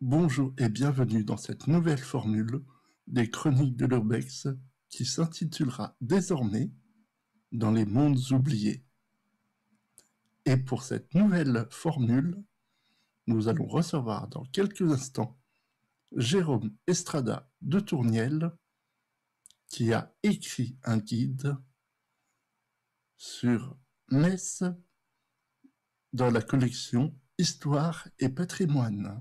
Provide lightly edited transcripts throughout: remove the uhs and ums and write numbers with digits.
Bonjour et bienvenue dans cette nouvelle formule des Chroniques de l'Urbex qui s'intitulera désormais Dans les mondes oubliés. Et pour cette nouvelle formule, nous allons recevoir dans quelques instants Jérôme Estrada de Tourniel qui a écrit un guide sur Metz dans la collection Histoire et patrimoine.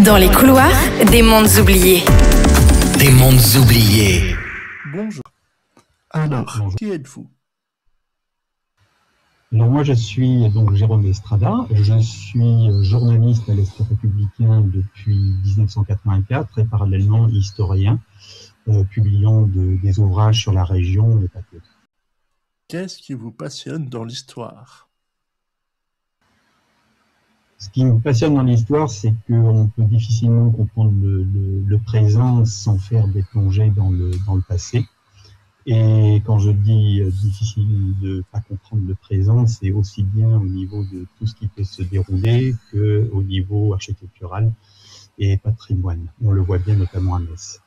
Dans les couloirs des mondes oubliés. Des mondes oubliés. Bonjour. Alors, Bonjour. qui êtes-vous? Alors moi je suis donc Jérôme Estrada, je suis journaliste à l'Est républicain depuis 1984 et parallèlement historien, publiant des ouvrages sur la région et pas que. Qu'est-ce qui vous passionne dans l'histoire? Ce qui me passionne dans l'histoire, c'est qu'on peut difficilement comprendre le présent sans faire des plongées dans le passé. Et quand je dis difficile de pas comprendre le présent, c'est aussi bien au niveau de tout ce qui peut se dérouler que au niveau architectural et patrimoine. On le voit bien notamment à Metz.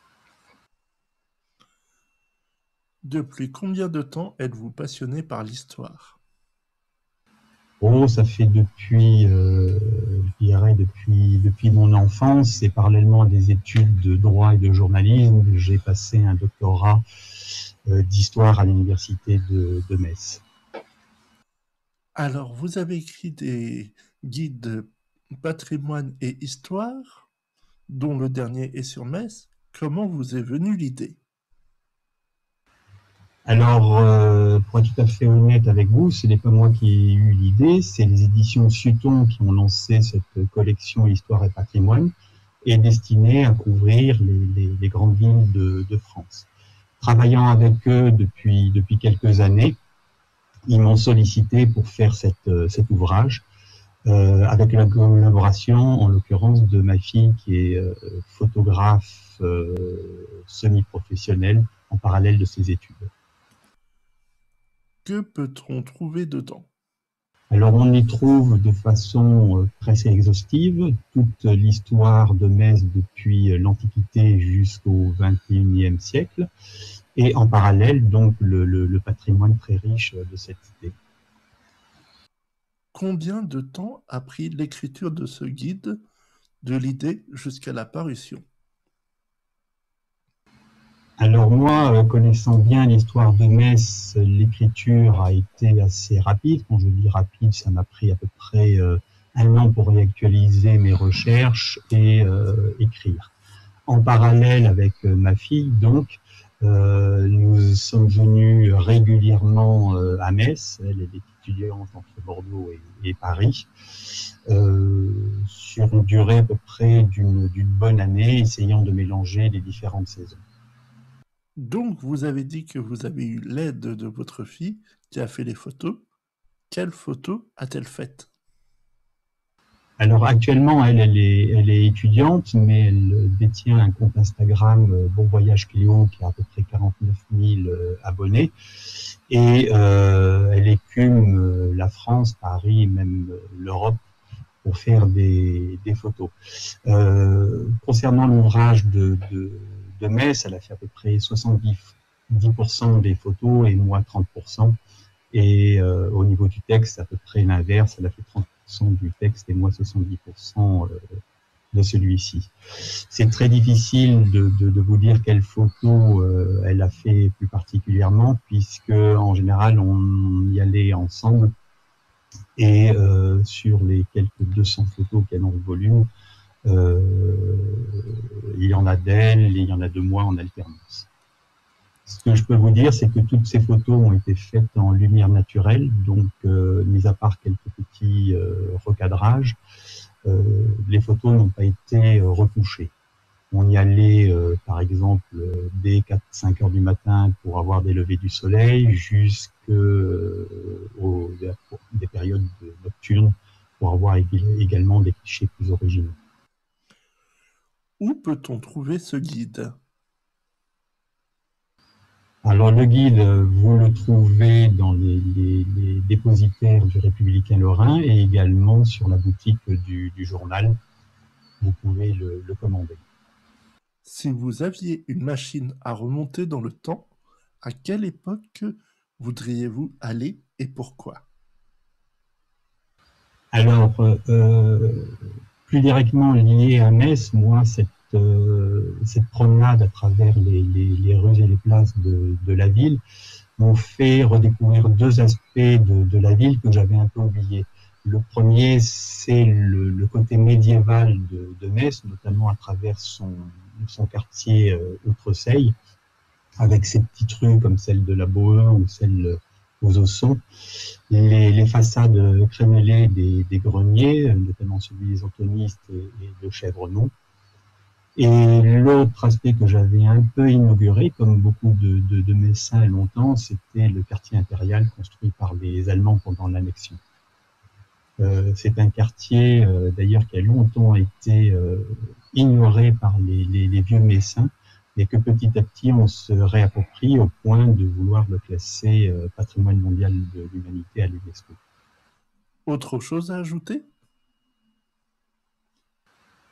Depuis combien de temps êtes-vous passionné par l'histoire? Oh, ça fait depuis, je dirais depuis mon enfance et parallèlement à des études de droit et de journalisme, j'ai passé un doctorat d'histoire à l'université de Metz. Alors, vous avez écrit des guides patrimoine et histoire, dont le dernier est sur Metz. Comment vous est venue l'idée? Alors, pour être tout à fait honnête avec vous, ce n'est pas moi qui ai eu l'idée, c'est les éditions Sutton qui ont lancé cette collection Histoire et patrimoine et destinée à couvrir les grandes villes de France. Travaillant avec eux depuis quelques années, ils m'ont sollicité pour faire cet ouvrage, avec la collaboration, en l'occurrence, de ma fille qui est photographe semi-professionnelle en parallèle de ses études. Que peut-on trouver dedans? Alors on y trouve de façon très exhaustive toute l'histoire de Metz depuis l'Antiquité jusqu'au XXIe siècle et en parallèle donc le patrimoine très riche de cette cité. Combien de temps a pris l'écriture de ce guide, de l'idée jusqu'à la parution? Alors moi, connaissant bien l'histoire de Metz, l'écriture a été assez rapide. Quand je dis rapide, ça m'a pris à peu près 1 an pour réactualiser mes recherches et écrire. En parallèle avec ma fille, donc, nous sommes venus régulièrement à Metz. Elle est étudiante entre Bordeaux et Paris, sur une durée à peu près d'une bonne année, essayant de mélanger les différentes saisons. Donc, vous avez dit que vous avez eu l'aide de votre fille qui a fait les photos. Quelles photos a-t-elle faites? Alors actuellement, elle est étudiante, mais elle détient un compte Instagram Bon Voyage Cléo qui a à peu près 49 000 abonnés. Et elle écume la France, Paris et même l'Europe pour faire des photos. Concernant l'ouvrage de Metz, elle a fait à peu près 70% des photos et moi 30%. Et au niveau du texte, c'est à peu près l'inverse, elle a fait 30% du texte et moi 70% de celui-ci. C'est très difficile de vous dire quelle photo elle a fait plus particulièrement, puisque en général on y allait ensemble et sur les quelques 200 photos qu'elle a dans le volume, il y en a d'elle et il y en a de moi en alternance. Ce que je peux vous dire, c'est que toutes ces photos ont été faites en lumière naturelle, donc mis à part quelques petits recadrages, les photos n'ont pas été retouchées. On y allait, par exemple, dès 4-5 heures du matin pour avoir des levées du soleil, jusqu'aux des périodes nocturnes pour avoir également des clichés plus originaux. Où peut-on trouver ce guide? Alors le guide, vous le trouvez dans les dépositaires du Républicain Lorrain et également sur la boutique du journal. Vous pouvez le commander. Si vous aviez une machine à remonter dans le temps, à quelle époque voudriez-vous aller et pourquoi? Alors, plus directement lié à Metz, moi, cette promenade à travers les rues et les places de la ville m'ont fait redécouvrir deux aspects de la ville que j'avais un peu oubliés. Le premier, c'est le côté médiéval de Metz, notamment à travers son quartier Outreseille, avec ses petites rues comme celle de la Bohe ou celle aux Aussons, les façades crénelées des greniers, notamment celui des Antonistes et de Chèvrenon. Et l'autre aspect que j'avais un peu inauguré, comme beaucoup de Messins longtemps, c'était le quartier impérial construit par les Allemands pendant l'annexion. C'est un quartier d'ailleurs qui a longtemps été ignoré par les vieux Messins, et que petit à petit on se réapproprie au point de vouloir le classer patrimoine mondial de l'humanité à l'UNESCO. Autre chose à ajouter?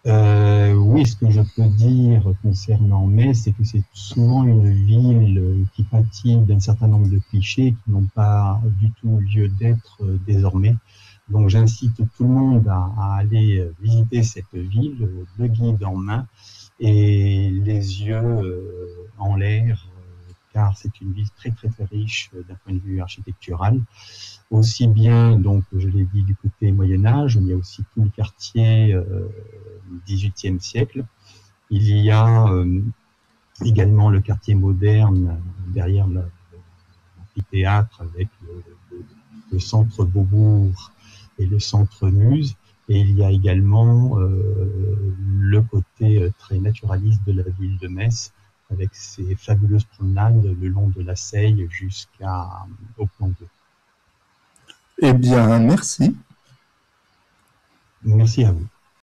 Oui, ce que je peux dire concernant Metz, c'est que c'est souvent une ville qui pâtit d'un certain nombre de clichés qui n'ont pas du tout lieu d'être désormais. Donc j'incite tout le monde à aller visiter cette ville, le guide en main et les yeux en l'air, car c'est une ville très très très riche d'un point de vue architectural. Aussi bien, donc je l'ai dit, du côté Moyen-Âge, il y a aussi tout le quartier XVIIIe siècle. Il y a également le quartier moderne derrière l'amphithéâtre avec le centre Beaubourg et le centre Muse. Et il y a également le côté très naturaliste de la ville de Metz, avec ses fabuleuses promenades le long de la Seille jusqu'au plan 2. Eh bien, merci. Merci à vous.